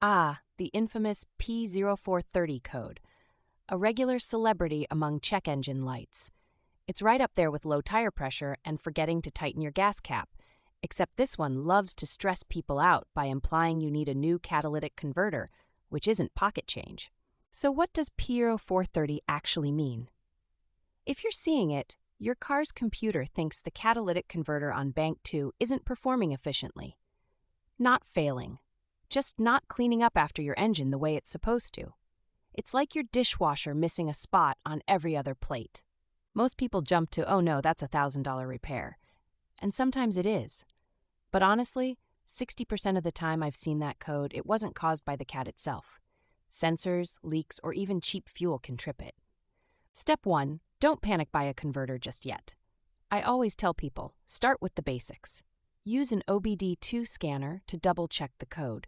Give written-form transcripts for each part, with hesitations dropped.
Ah, the infamous P0430 code, a regular celebrity among check engine lights. It's right up there with low tire pressure and forgetting to tighten your gas cap, except this one loves to stress people out by implying you need a new catalytic converter, which isn't pocket change. So what does P0430 actually mean? If you're seeing it, your car's computer thinks the catalytic converter on bank 2 isn't performing efficiently. Not failing, just not cleaning up after your engine the way it's supposed to. It's like your dishwasher missing a spot on every other plate. Most people jump to, oh no, that's a $1,000 repair. And sometimes it is. But honestly, 60% of the time I've seen that code, it wasn't caused by the cat itself. Sensors, leaks, or even cheap fuel can trip it. Step 1, don't panic buy a converter just yet. I always tell people, start with the basics. Use an OBD2 scanner to double-check the code.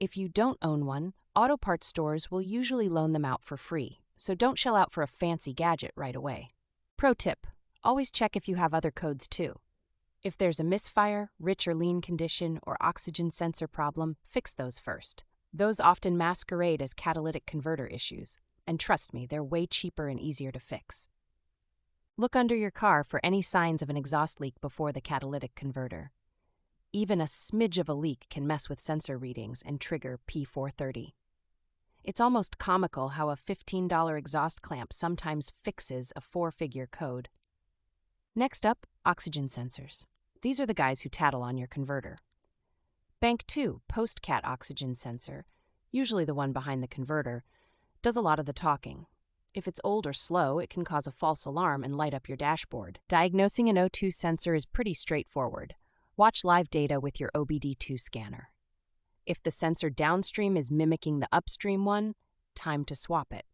If you don't own one, auto parts stores will usually loan them out for free, so don't shell out for a fancy gadget right away. Pro tip, always check if you have other codes too. If there's a misfire, rich or lean condition, or oxygen sensor problem, fix those first. Those often masquerade as catalytic converter issues, and trust me, they're way cheaper and easier to fix. Look under your car for any signs of an exhaust leak before the catalytic converter. Even a smidge of a leak can mess with sensor readings and trigger P0430. It's almost comical how a $15 exhaust clamp sometimes fixes a 4-figure code. Next up, oxygen sensors. These are the guys who tattle on your converter. Bank 2 post-cat oxygen sensor, usually the one behind the converter, does a lot of the talking. If it's old or slow, it can cause a false alarm and light up your dashboard. Diagnosing an O2 sensor is pretty straightforward. Watch live data with your OBD2 scanner. If the sensor downstream is mimicking the upstream one, time to swap it.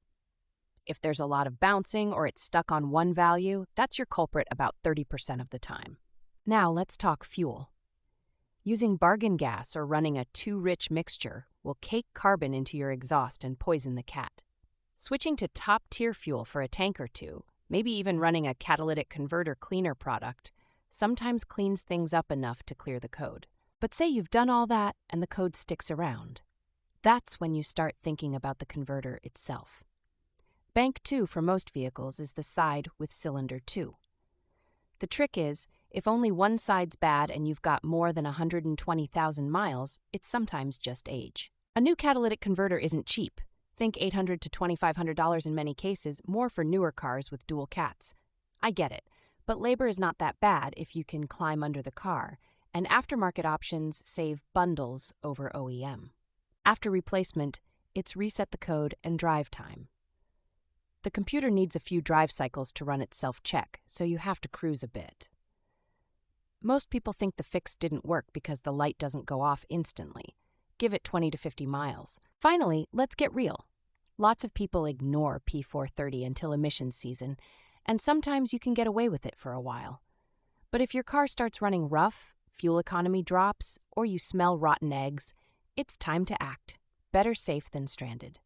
If there's a lot of bouncing or it's stuck on one value, that's your culprit about 30% of the time. Now let's talk fuel. Using bargain gas or running a too rich mixture will cake carbon into your exhaust and poison the cat. Switching to top-tier fuel for a tank or two, maybe even running a catalytic converter cleaner product, sometimes cleans things up enough to clear the code. But say you've done all that and the code sticks around. That's when you start thinking about the converter itself. Bank 2 for most vehicles is the side with cylinder 2. The trick is, if only one side's bad and you've got more than 120,000 miles, it's sometimes just age. A new catalytic converter isn't cheap. Think $800 to $2,500 in many cases, more for newer cars with dual cats. I get it, but labor is not that bad if you can climb under the car, and aftermarket options save bundles over OEM. After replacement, it's reset the code and drive time. The computer needs a few drive cycles to run its self-check, so you have to cruise a bit. Most people think the fix didn't work because the light doesn't go off instantly. Give it 20 to 50 miles. Finally, let's get real. Lots of people ignore P0430 until emissions season, and sometimes you can get away with it for a while. But if your car starts running rough, fuel economy drops, or you smell rotten eggs, it's time to act. Better safe than stranded.